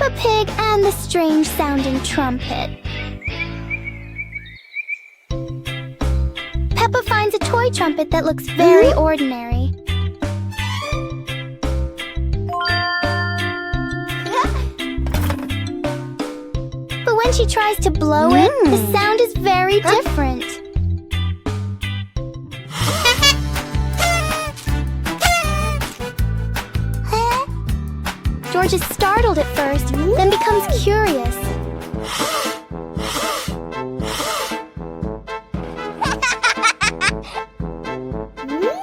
Peppa Pig and the strange-sounding trumpet. Peppa finds a toy trumpet that looks very ordinary. But when she tries to blow it, the sound is very different. George is startled at first, then becomes curious.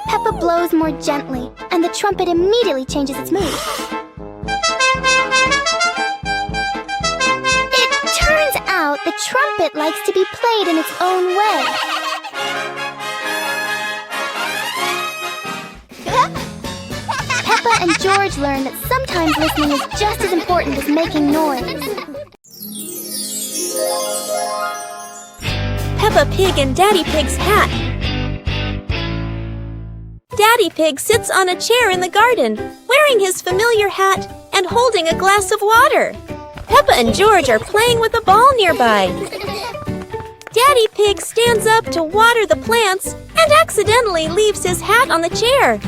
Peppa blows more gently, and the trumpet immediately changes its mood. It turns out the trumpet likes to be played in its own way. Peppa and George learn that sometimes listening is just as important as making noise. Peppa Pig and Daddy Pig's hat. Daddy Pig sits on a chair in the garden, wearing his familiar hat and holding a glass of water. Peppa and George are playing with a ball nearby. Daddy Pig stands up to water the plants and accidentally leaves his hat on the chair.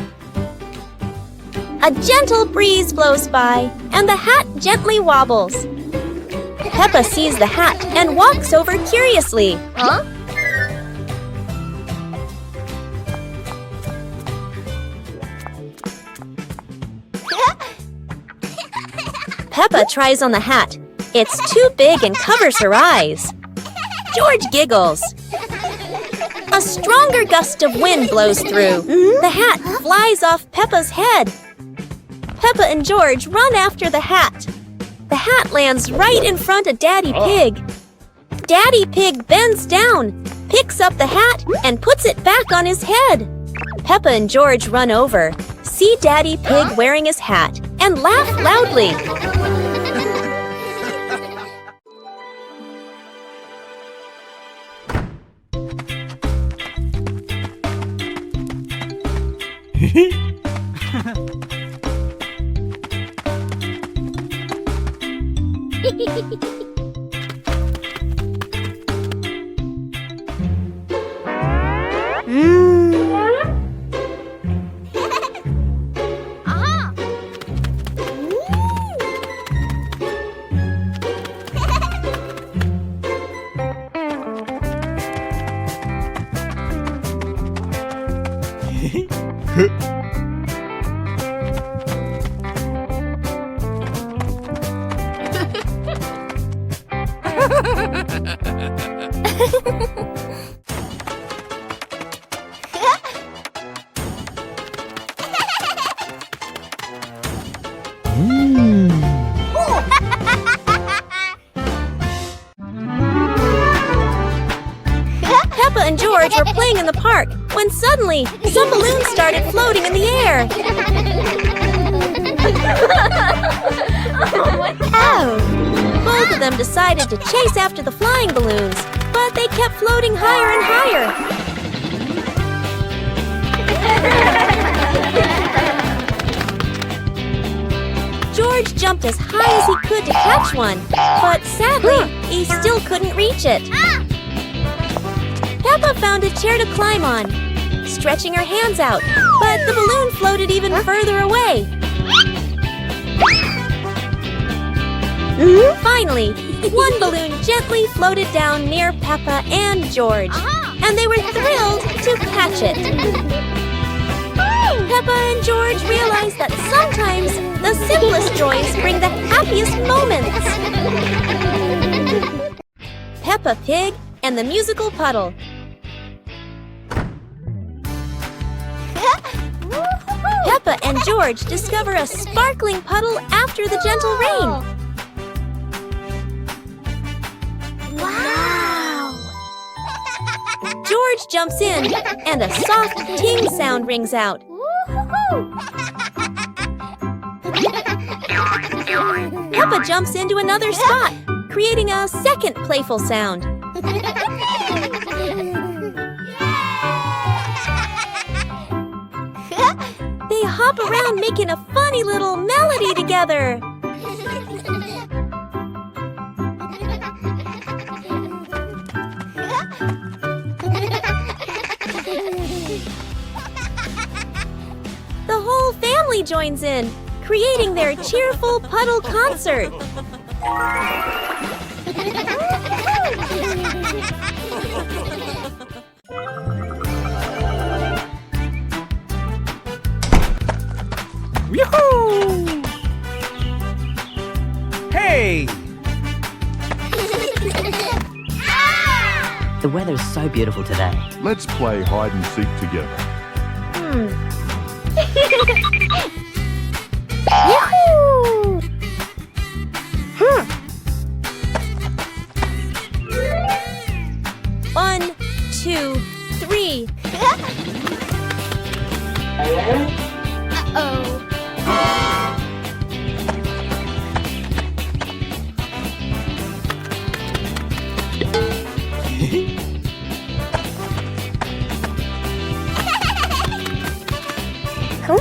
A gentle breeze blows by, and the hat gently wobbles. Peppa sees the hat and walks over curiously. Huh? Peppa tries on the hat. It's too big and covers her eyes. George giggles. A stronger gust of wind blows through. The hat flies off Peppa's head. Peppa and George run after the hat. The hat lands right in front of Daddy Pig. Daddy Pig bends down, picks up the hat, and puts it back on his head. Peppa and George run over, see Daddy Pig wearing his hat, and laugh loudly. Peppa and George were playing in the park when suddenly some balloons started floating in the air. Both of them decided to chase after the flying balloons, but they kept floating higher and higher. George jumped as high as he could to catch one, but sadly, he still couldn't reach it. Peppa found a chair to climb on, stretching her hands out, but the balloon floated even further away. Finally, one balloon gently floated down near Peppa and George, and they were thrilled to catch it. Peppa and George realized that sometimes the simplest joys bring the happiest moments. Peppa Pig and the Musical Puddle. Peppa and George discover a sparkling puddle after the gentle rain. Wow! George jumps in, and a soft ting sound rings out. Peppa jumps into another spot, creating a second playful sound. They hop around making a funny little melody together. joins in, creating their cheerful puddle concert. Yoo-hoo! Hey! The weather's so beautiful today. Let's play hide and seek together. Yahoo! 1, 2, 3. Uh-oh. Huh?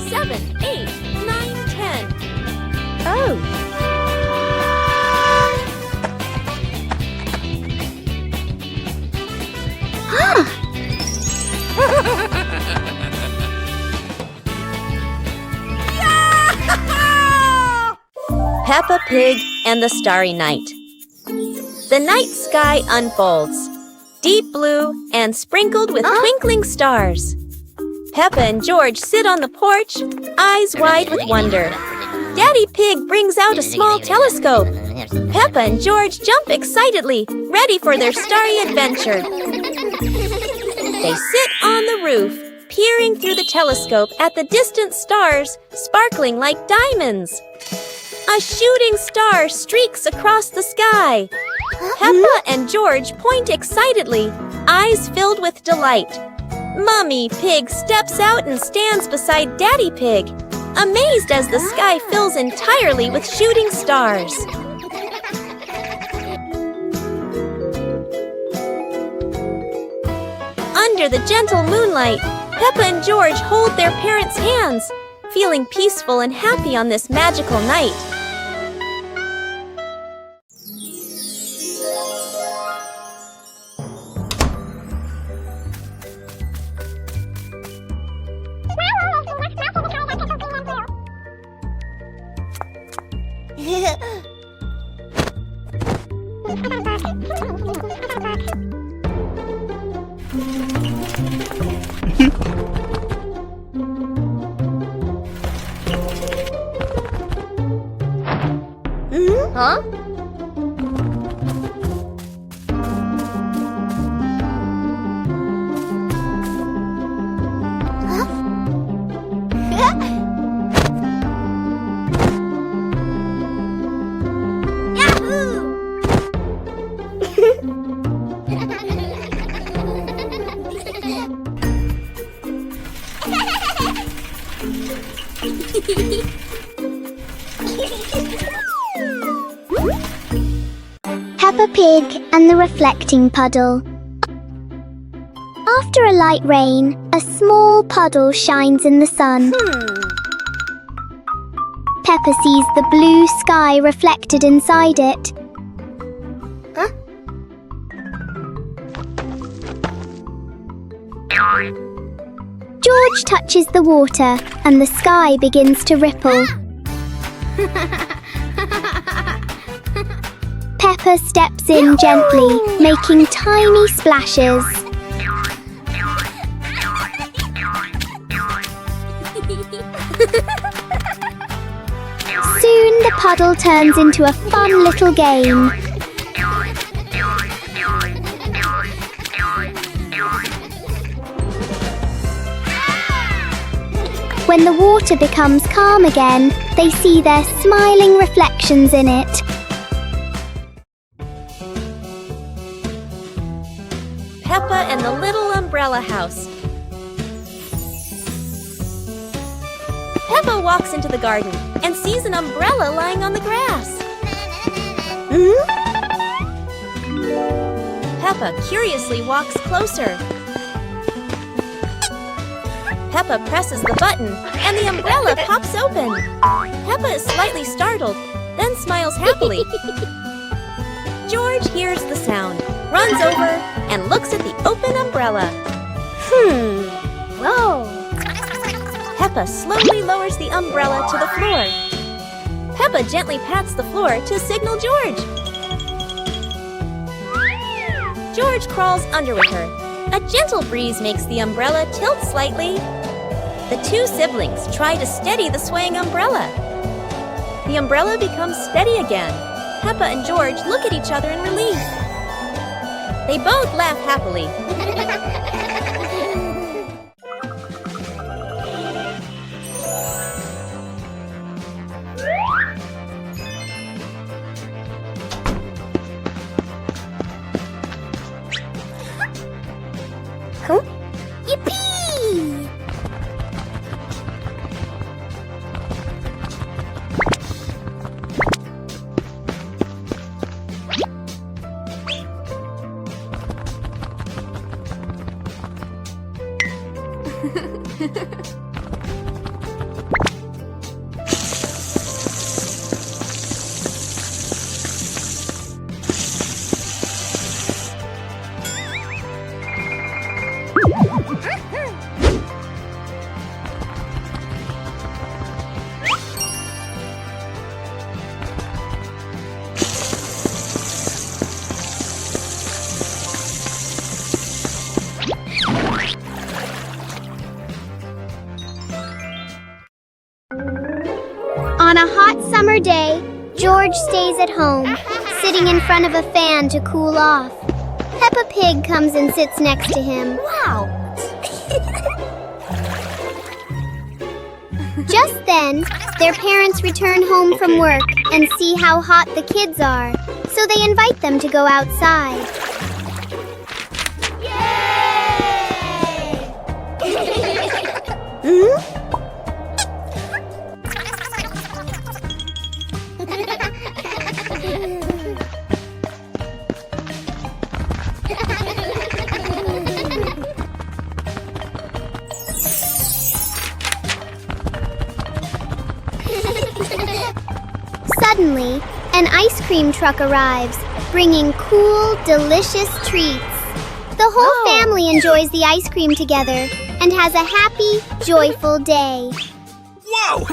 7, 8, 9, 10. Oh. Peppa Pig and the Starry Night. The night sky unfolds, deep blue and sprinkled with twinkling stars. Peppa and George sit on the porch, eyes wide with wonder. Daddy Pig brings out a small telescope. Peppa and George jump excitedly, ready for their starry adventure. They sit on the roof, peering through the telescope at the distant stars, sparkling like diamonds. A shooting star streaks across the sky. Peppa and George point excitedly, eyes filled with delight. Mummy Pig steps out and stands beside Daddy Pig, amazed as the sky fills entirely with shooting stars. Under the gentle moonlight, Peppa and George hold their parents' hands, feeling peaceful and happy on this magical night. Huh? Peppa Pig and the reflecting puddle. After a light rain, a small puddle shines in the sun. Peppa sees the blue sky reflected inside it. Huh? George touches the water and the sky begins to ripple. Peppa steps in gently, making tiny splashes. Soon the puddle turns into a fun little game. When the water becomes calm again, they see their smiling reflections in it. Peppa and the Little Umbrella House. Peppa walks into the garden and sees an umbrella lying on the grass. Peppa curiously walks closer. Peppa presses the button and the umbrella pops open. Peppa is slightly startled, then smiles happily. George hears the sound, runs over, and looks at the open umbrella. Whoa! Peppa slowly lowers the umbrella to the floor. Peppa gently pats the floor to signal George. George crawls under with her. A gentle breeze makes the umbrella tilt slightly. The two siblings try to steady the swaying umbrella. The umbrella becomes steady again. Peppa and George look at each other in relief. They both laugh happily. Huh? Yippee! On a hot summer day, George stays at home, sitting in front of a fan to cool off. Peppa Pig comes and sits next to him. Wow! Just then, their parents return home from work and see how hot the kids are, so they invite them to go outside. Yay! Suddenly, an ice cream truck arrives, bringing cool, delicious treats. The whole family enjoys the ice cream together and has a happy, joyful day. Whoa!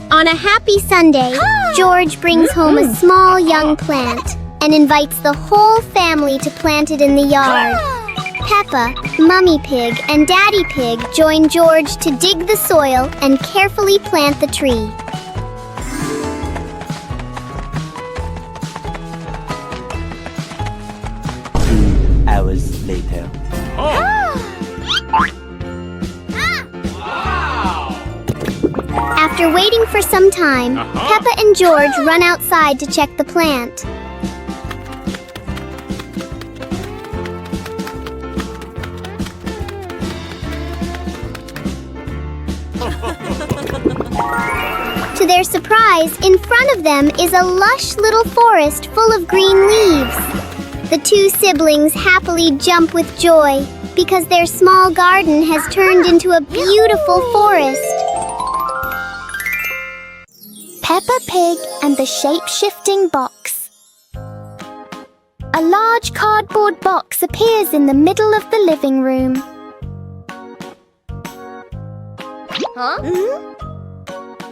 On a happy Sunday, George brings home a small young plant and invites the whole family to plant it in the yard. Peppa, Mummy Pig, and Daddy Pig join George to dig the soil and carefully plant the tree. 2 hours later. After waiting for some time, Peppa and George run outside to check the plant. To their surprise, in front of them is a lush little forest full of green leaves. The two siblings happily jump with joy because their small garden has turned into a beautiful forest. Peppa Pig and the shape-shifting box. A large cardboard box appears in the middle of the living room.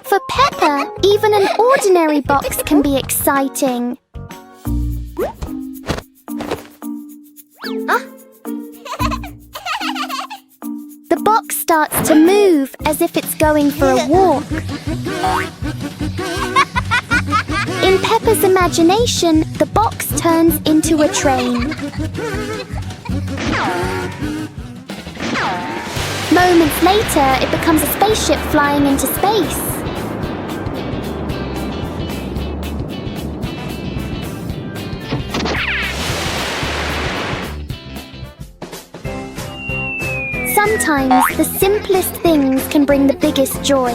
For Peppa, even an ordinary box can be exciting. The box starts to move as if it's going for a walk. In Peppa's imagination, the box turns into a train. Moments later, it becomes a spaceship flying into space. Sometimes the simplest things can bring the biggest joy.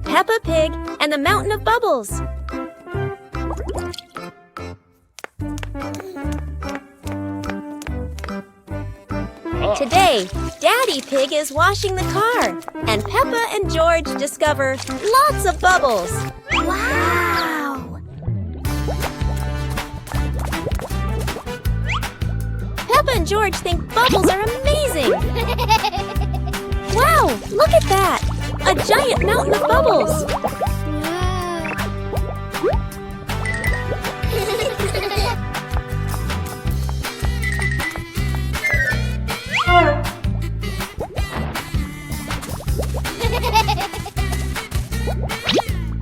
Peppa Pig and the Mountain of Bubbles. Today, Daddy Pig is washing the car, and Peppa and George discover lots of bubbles. Wow! Peppa and George think bubbles are amazing. Wow, look at that! A giant mountain of bubbles.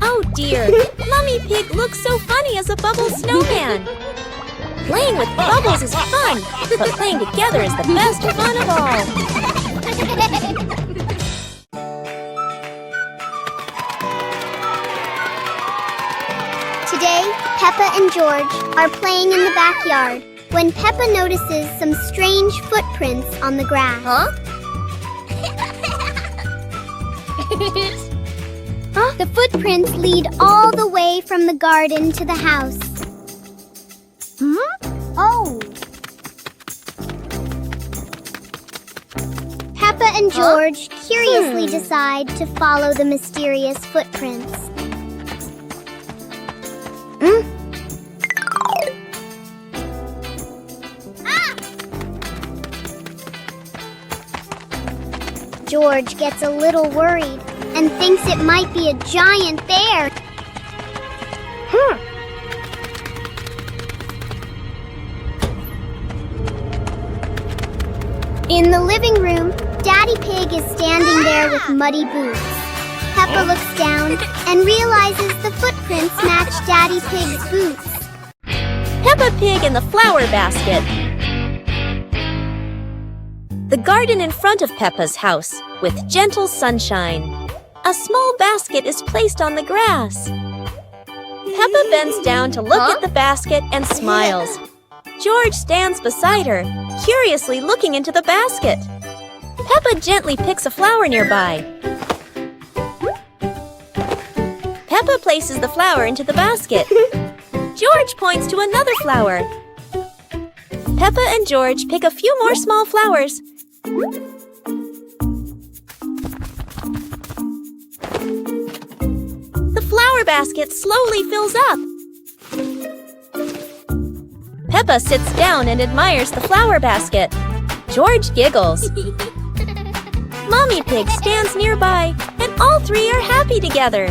Oh dear, Mummy Pig looks so funny as a bubble snowman. Playing with bubbles is fun, but playing together is the best fun of all. Today, Peppa and George are playing in the backyard when Peppa notices some strange footprints on the grass. The footprints lead all the way from the garden to the house. Oh! Peppa and George curiously decide to follow the mysterious footprints. George gets a little worried and thinks it might be a giant bear. In the living room, Daddy Pig is standing there with muddy boots. Peppa looks down and realizes the footprints match Daddy Pig's boots. Peppa Pig in the flower basket. The garden in front of Peppa's house, with gentle sunshine. A small basket is placed on the grass. Peppa bends down to look at the basket and smiles. George stands beside her, curiously looking into the basket. Peppa gently picks a flower nearby. Peppa places the flower into the basket. George points to another flower. Peppa and George pick a few more small flowers. The flower basket slowly fills up. Peppa sits down and admires the flower basket. George giggles. Mommy Pig stands nearby, and all three are happy together.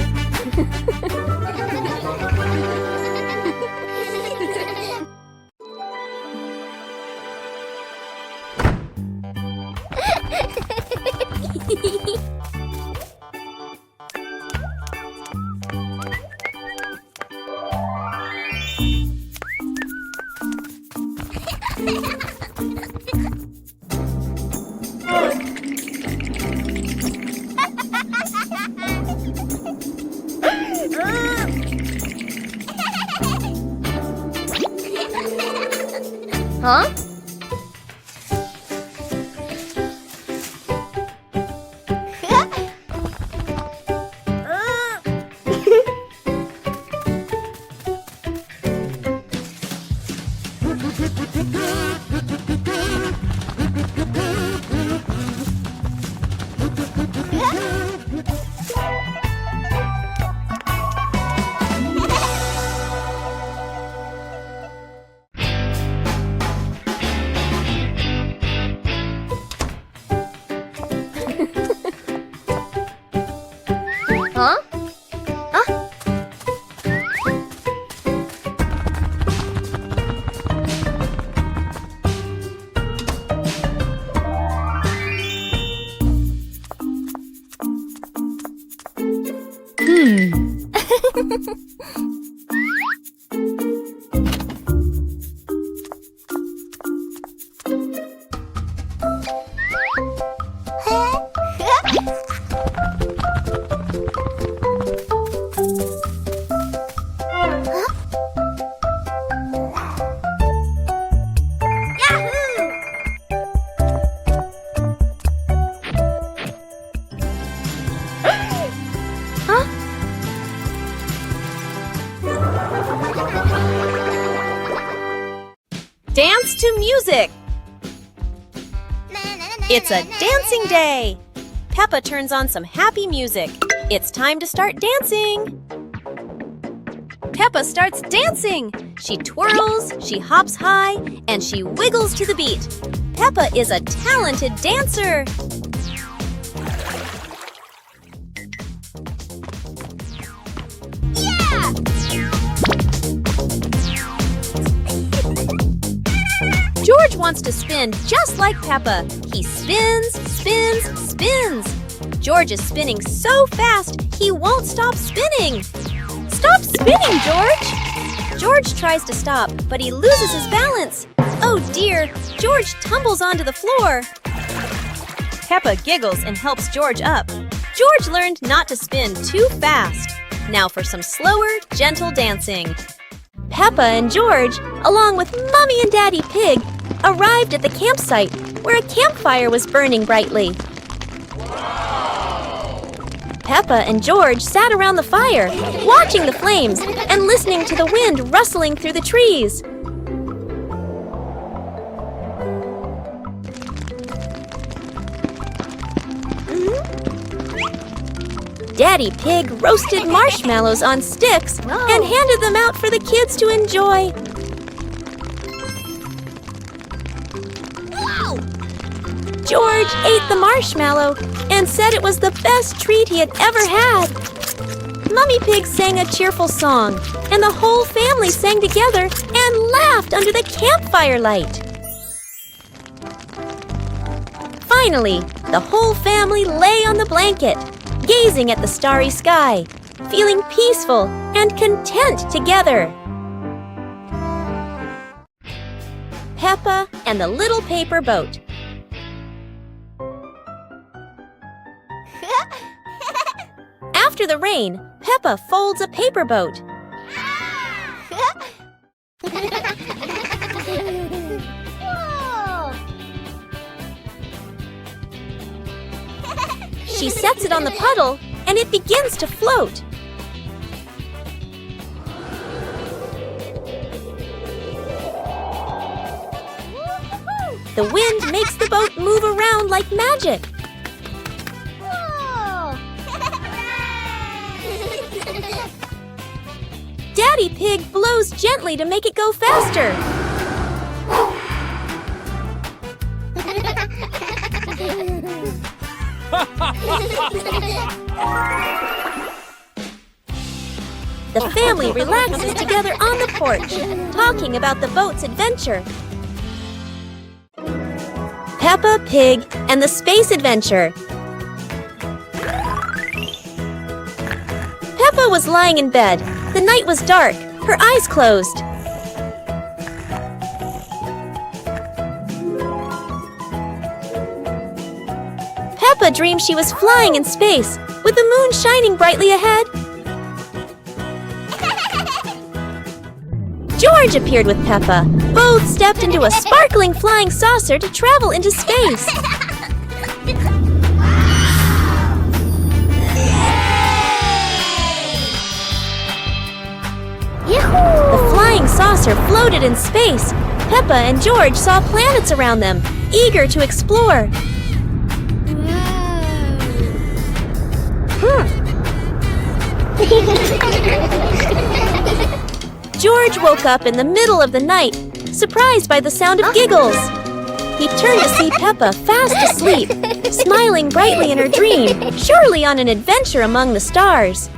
Huh? Huh? Dance to music! It's a dancing day! Peppa turns on some happy music. It's time to start dancing! Peppa starts dancing! She twirls, she hops high, and she wiggles to the beat. Peppa is a talented dancer! George wants to spin just like Peppa. He spins, spins, spins. George is spinning so fast, he won't stop spinning. Stop spinning, George! George tries to stop, but he loses his balance. Oh dear, George tumbles onto the floor. Peppa giggles and helps George up. George learned not to spin too fast. Now for some slower, gentle dancing. Peppa and George, along with Mommy and Daddy Pig, arrived at the campsite where a campfire was burning brightly. Peppa and George sat around the fire, watching the flames and listening to the wind rustling through the trees. Daddy Pig roasted marshmallows on sticks and handed them out for the kids to enjoy. George ate the marshmallow and said it was the best treat he had ever had. Mummy Pig sang a cheerful song, and the whole family sang together and laughed under the campfire light. Finally, the whole family lay on the blanket, gazing at the starry sky, feeling peaceful and content together. Peppa and the Little Paper Boat. After the rain, Peppa folds a paper boat. She sets it on the puddle, and it begins to float. The wind makes the boat move around like magic. Daddy Pig blows gently to make it go faster. The family relaxes together on the porch, talking about the boat's adventure. Peppa Pig and the Space Adventure. Peppa was lying in bed. The night was dark. Her eyes closed. Peppa dreamed she was flying in space, with the moon shining brightly ahead. George appeared with Peppa. Both stepped into a sparkling flying saucer to travel into space. The flying saucer floated in space. Peppa and George saw planets around them, eager to explore. George woke up in the middle of the night, surprised by the sound of giggles. He turned to see Peppa fast asleep, smiling brightly in her dream, surely on an adventure among the stars.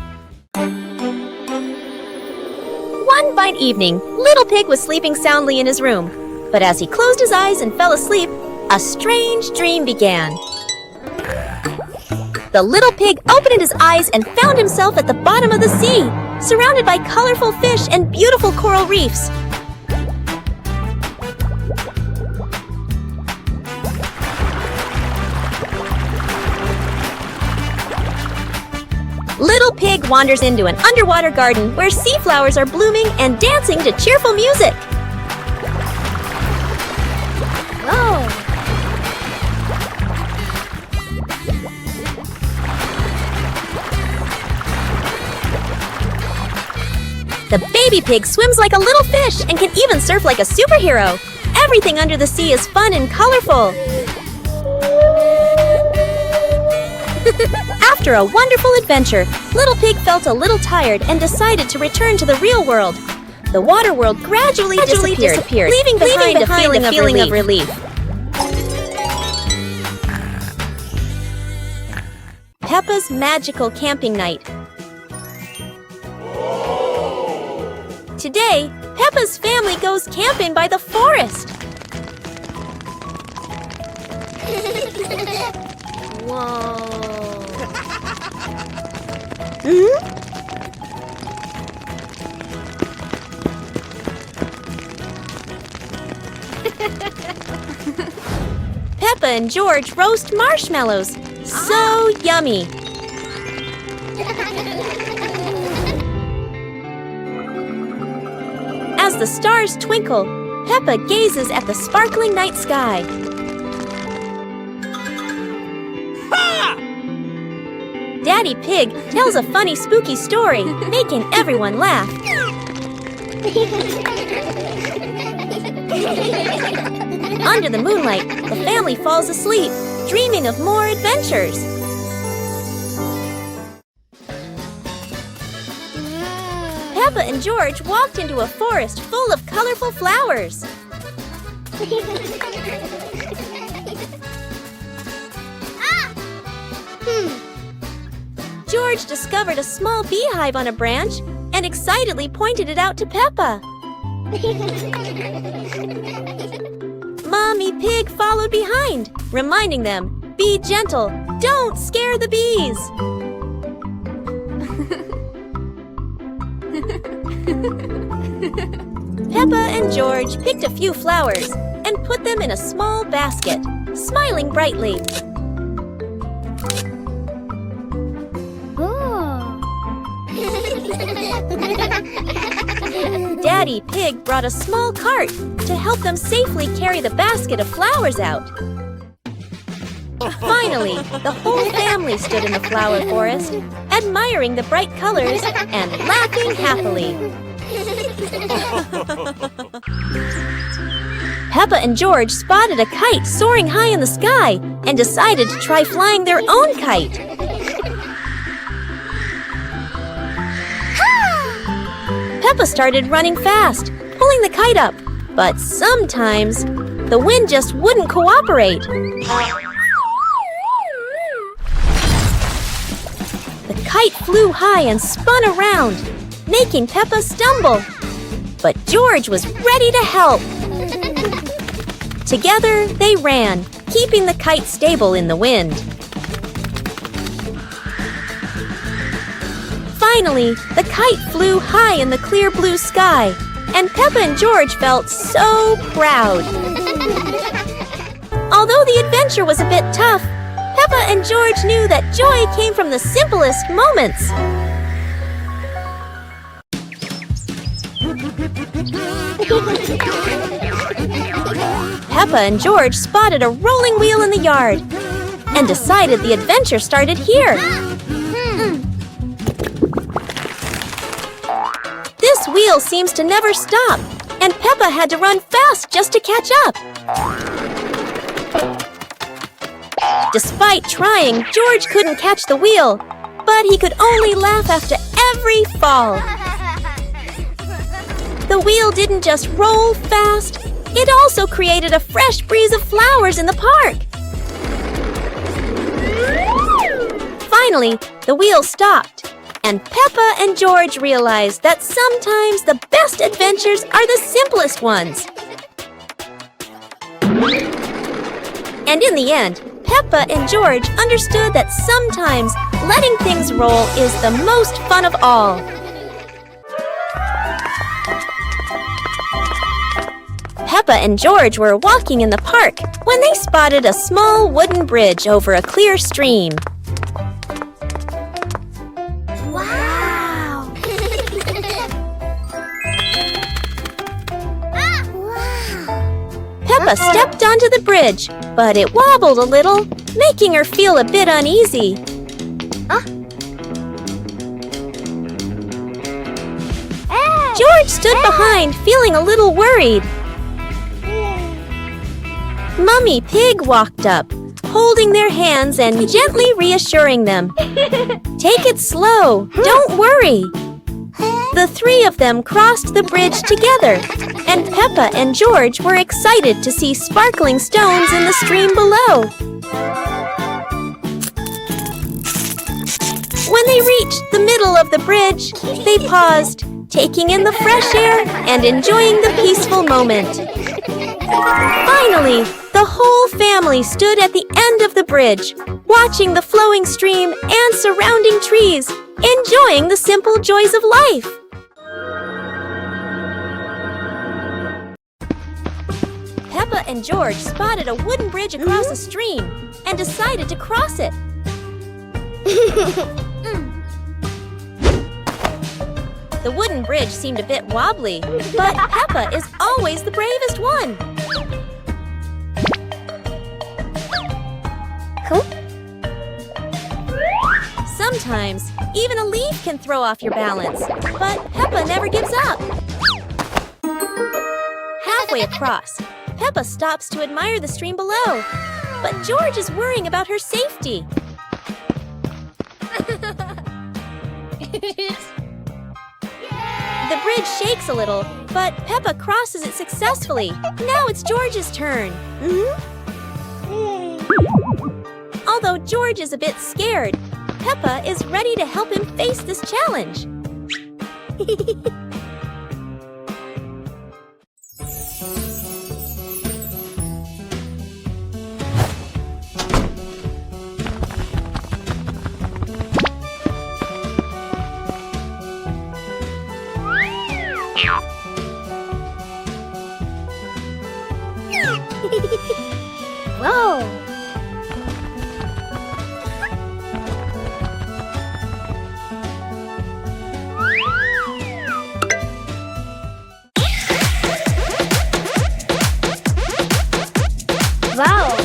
One fine evening, Little Pig was sleeping soundly in his room. But as he closed his eyes and fell asleep, a strange dream began. The little pig opened his eyes and found himself at the bottom of the sea, surrounded by colorful fish and beautiful coral reefs. Little Pig wanders into an underwater garden where sea flowers are blooming and dancing to cheerful music. The baby pig swims like a little fish and can even surf like a superhero. Everything under the sea is fun and colorful. After a wonderful adventure, Little Pig felt a little tired and decided to return to the real world. The water world gradually disappeared, leaving behind a feeling of relief. Peppa's magical camping night. Today, Peppa's family goes camping by the forest. Whoa. Peppa and George roast marshmallows. So yummy. As the stars twinkle, Peppa gazes at the sparkling night sky. Daddy Pig tells a funny, spooky story, making everyone laugh. Under the moonlight, the family falls asleep, dreaming of more adventures. Peppa and George walked into a forest full of colorful flowers. George discovered a small beehive on a branch and excitedly pointed it out to Peppa. Mommy Pig followed behind, reminding them, "Be gentle, don't scare the bees." Peppa and George picked a few flowers and put them in a small basket, smiling brightly. Daddy Pig brought a small cart to help them safely carry the basket of flowers out. Finally, the whole family stood in the flower forest, admiring the bright colors and laughing happily. Peppa and George spotted a kite soaring high in the sky and decided to try flying their own kite. Peppa started running fast, pulling the kite up, but sometimes the wind just wouldn't cooperate. The kite flew high and spun around, making Peppa stumble. But George was ready to help. Together, they ran, keeping the kite stable in the wind. Finally, the kite flew high in the clear blue sky, and Peppa and George felt so proud. Although the adventure was a bit tough, Peppa and George knew that joy came from the simplest moments. Peppa and George spotted a rolling wheel in the yard and decided the adventure started here. This wheel seems to never stop, and Peppa had to run fast just to catch up. Despite trying, George couldn't catch the wheel, but he could only laugh after every fall. The wheel didn't just roll fast, it also created a fresh breeze of flowers in the park. Finally, the wheel stopped, and Peppa and George realized that sometimes the best adventures are the simplest ones. And in the end, Peppa and George understood that sometimes letting things roll is the most fun of all. Peppa and George were walking in the park when they spotted a small wooden bridge over a clear stream. Wow! Peppa stepped onto the bridge, but it wobbled a little, making her feel a bit uneasy. George stood behind, feeling a little worried. Mummy Pig walked up, holding their hands and gently reassuring them. Take it slow, don't worry. The three of them crossed the bridge together, and Peppa and George were excited to see sparkling stones in the stream below. When they reached the middle of the bridge, they paused, taking in the fresh air and enjoying the peaceful moment. Finally, the whole family stood at the end of the bridge, watching the flowing stream and surrounding trees, enjoying the simple joys of life. Peppa and George spotted a wooden bridge across a stream and decided to cross it. The wooden bridge seemed a bit wobbly, but Peppa is always the bravest one. Sometimes, even a leaf can throw off your balance, but Peppa never gives up. Halfway across, Peppa stops to admire the stream below, but George is worrying about her safety. The bridge shakes a little, but Peppa crosses it successfully. Now it's George's turn. Although George is a bit scared, Peppa is ready to help him face this challenge. Whoa! Wow!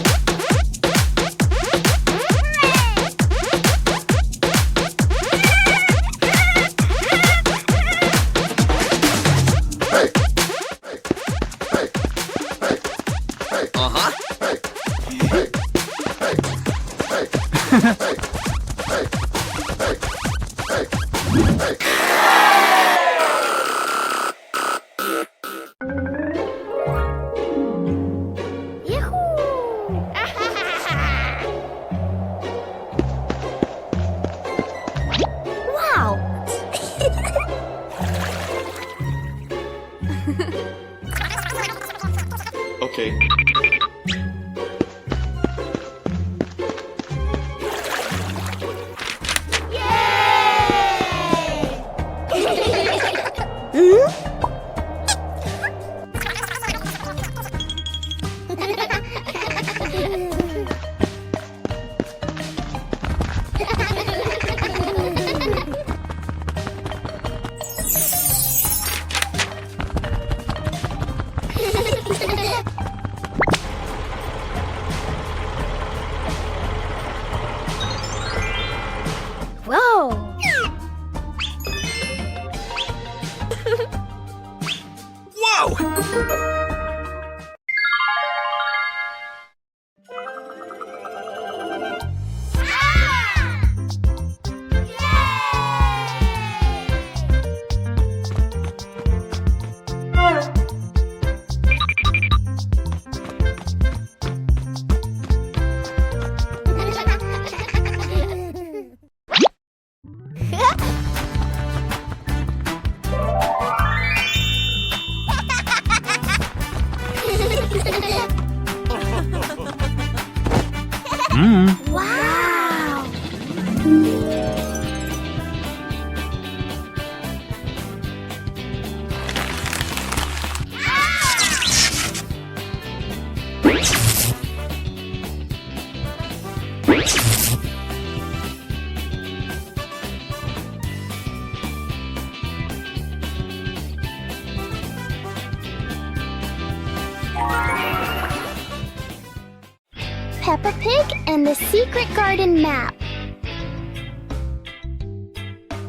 Okay. Wow! Peppa Pig and the Secret Garden Map.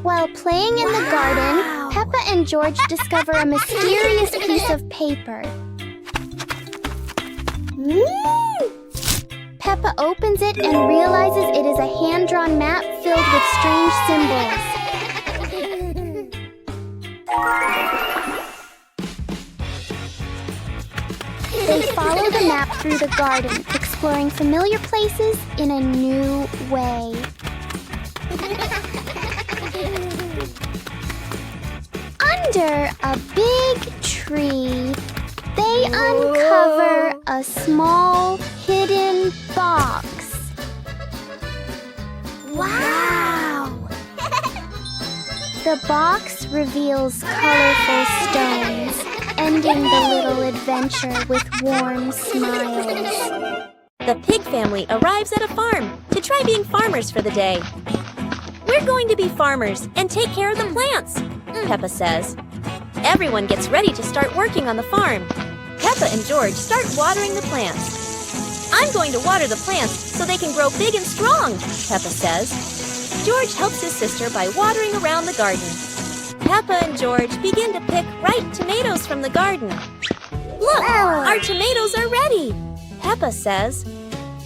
While playing in the garden, Peppa and George discover a mysterious piece of paper. Peppa opens it and realizes it is a hand-drawn map filled with strange symbols. They follow the map through the garden, exploring familiar places in a new way. Under a big tree, they uncover a small hidden box. Wow! The box reveals colorful stones, ending the little adventure with warm smiles. The pig family arrives at a farm to try being farmers for the day. We're going to be farmers and take care of the plants, Peppa says. Everyone gets ready to start working on the farm. Peppa and George start watering the plants. I'm going to water the plants so they can grow big and strong, Peppa says. George helps his sister by watering around the garden. Peppa and George begin to pick ripe tomatoes from the garden. Look, our tomatoes are ready, Peppa says.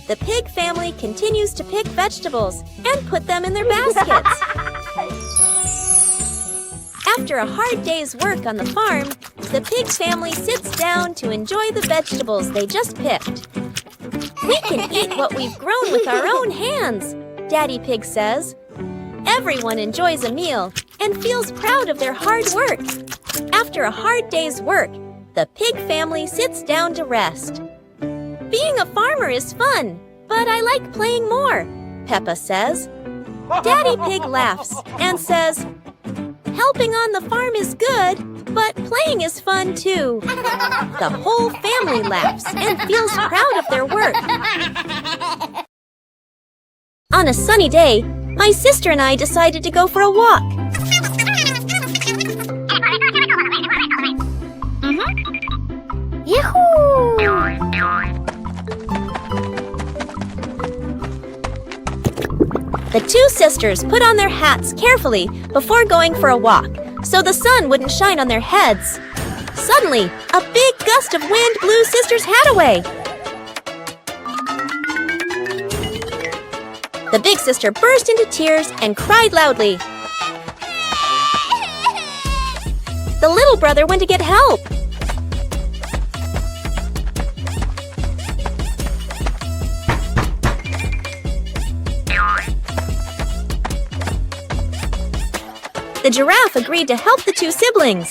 The pig family continues to pick vegetables and put them in their baskets. After a hard day's work on the farm, the pig family sits down to enjoy the vegetables they just picked. We can eat what we've grown with our own hands, Daddy Pig says. Everyone enjoys a meal and feels proud of their hard work. After a hard day's work, the pig family sits down to rest. Being a farmer is fun, but I like playing more, Peppa says. Daddy Pig laughs and says, helping on the farm is good, but playing is fun too. The whole family laughs and feels proud of their work. On a sunny day, my sister and I decided to go for a walk. Yahoo! The two sisters put on their hats carefully before going for a walk, so the sun wouldn't shine on their heads. Suddenly, a big gust of wind blew Sister's hat away. The big sister burst into tears and cried loudly. The little brother went to get help. The giraffe agreed to help the two siblings.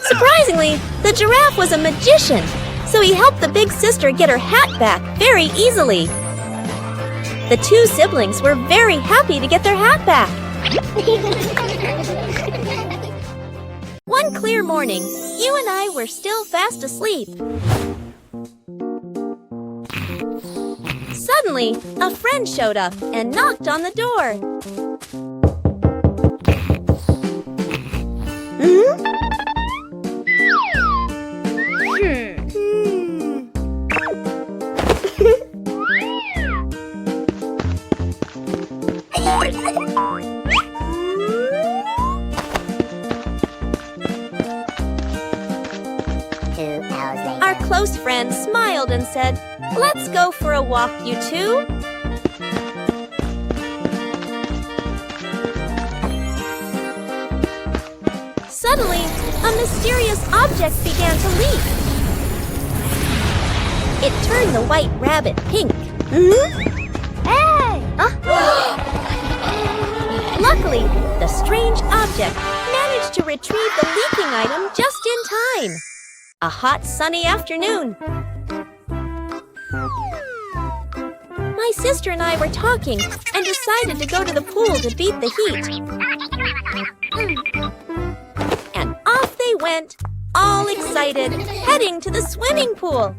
Surprisingly, the giraffe was a magician, so he helped the big sister get her hat back very easily. The two siblings were very happy to get their hat back. One clear morning, you and I were still fast asleep. Suddenly, a friend showed up and knocked on the door. Our close friend smiled and said, "Let's go for a walk, you two." Suddenly, a mysterious object began to leap. It turned the white rabbit pink. Hey! Luckily, the strange object managed to retrieve the leaking item just in time. A hot, sunny afternoon. My sister and I were talking and decided to go to the pool to beat the heat. And off they went, all excited, heading to the swimming pool.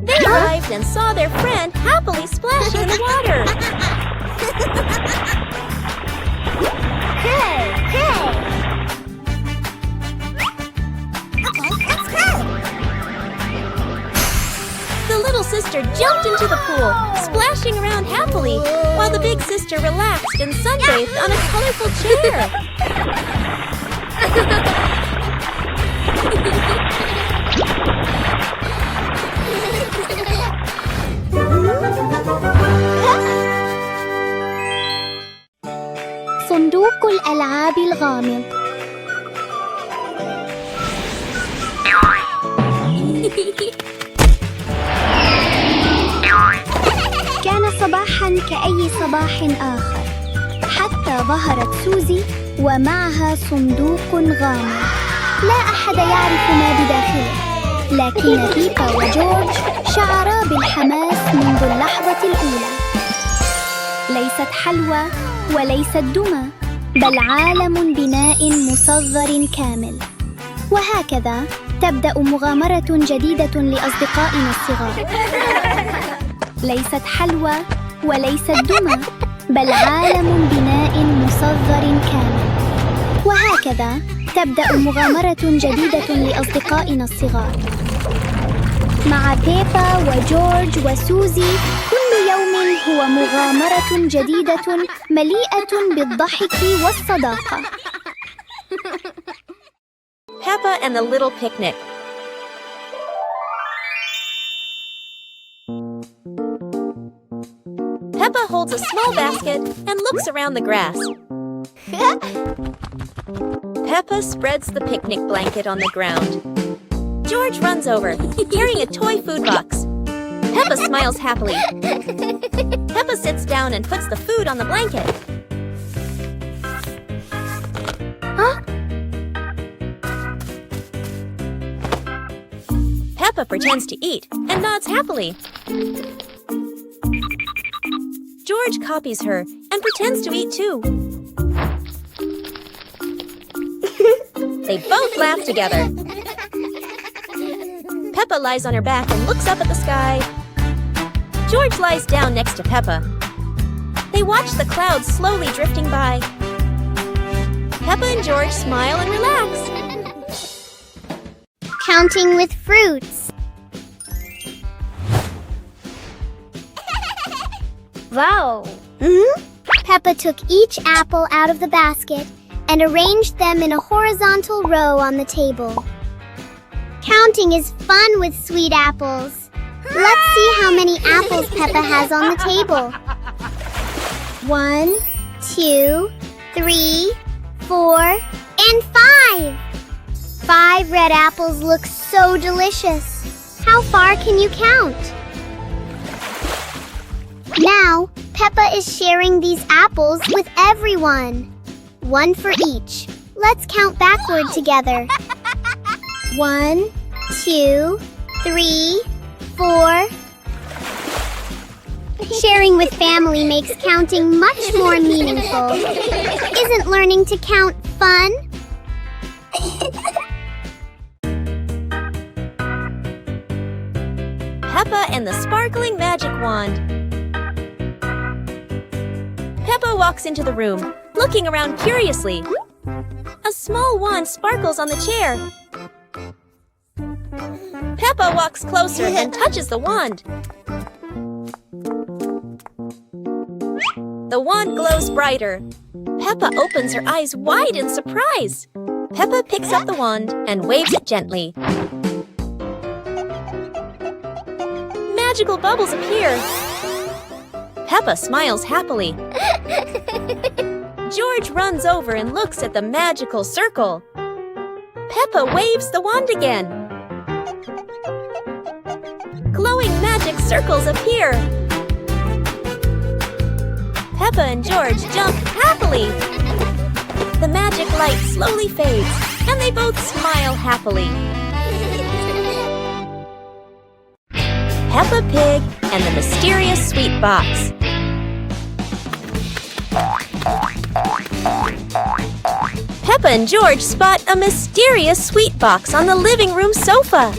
They arrived and saw their friend happily splashing in the water. Hey, hey! The little sister jumped into the pool, splashing around happily, while the big sister relaxed and sunbathed on a colorful chair. صندوق الألعاب الغامض. كان صباحاً كأي صباح آخر، حتى ظهرت سوزي ومعها صندوق غامض. لا أحد يعرف ما بداخله، لكن بيبا وجورج شعرا بالحماس منذ اللحظة الأولى. ليست حلوى وليست دمى، بل عالم بناء مصغر كامل. وهكذا تبدأ مغامرة جديدة لأصدقائنا الصغار. ليست حلوى وليست دمى، بل عالم بناء مصغر كامل. وهكذا تبدأ مغامرة جديدة لأصدقائنا الصغار. مع بيبا وجورج وسوزي، كل يوم هو مغامرة جديدة مليئة بالضحك والصداقة. Peppa and the Little Picnic. Peppa holds a small basket and looks around the grass. Peppa spreads the picnic blanket on the ground. George runs over, carrying a toy food box. Peppa smiles happily. Peppa sits down and puts the food on the blanket. Huh? Peppa pretends to eat and nods happily. George copies her and pretends to eat too. They both laugh together. Peppa lies on her back and looks up at the sky. George lies down next to Peppa. They watch the clouds slowly drifting by. Peppa and George smile and relax. Counting with fruits. Wow! Peppa took each apple out of the basket and arranged them in a horizontal row on the table. Counting is fun with sweet apples. Let's see how many apples Peppa has on the table. 1, 2, 3, 4, and 5. 5 red apples look so delicious. How far can you count? Now, Peppa is sharing these apples with everyone. 1 for each. Let's count backward together. 1, 2, 3, 4. Sharing with family makes counting much more meaningful. Isn't learning to count fun? Peppa and the Sparkling Magic Wand. Peppa walks into the room, looking around curiously. A small wand sparkles on the chair. Peppa walks closer and touches the wand. The wand glows brighter. Peppa opens her eyes wide in surprise. Peppa picks up the wand and waves it gently. Magical bubbles appear. Peppa smiles happily. George runs over and looks at the magical circle. Peppa waves the wand again. Glowing magic circles appear. Peppa and George jump happily. The magic light slowly fades, and they both smile happily. Peppa Pig and the Mysterious Sweet Box. Peppa and George spot a mysterious sweet box on the living room sofa.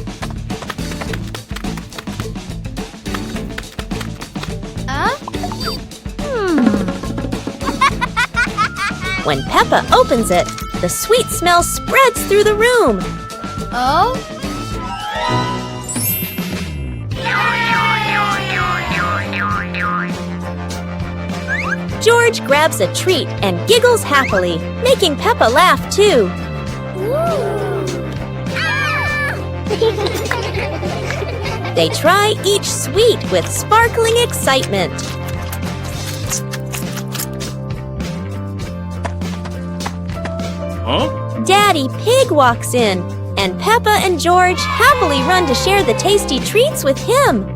When Peppa opens it, the sweet smell spreads through the room. Oh? George grabs a treat and giggles happily, making Peppa laugh too. They try each sweet with sparkling excitement. Huh? Daddy Pig walks in, and Peppa and George happily run to share the tasty treats with him.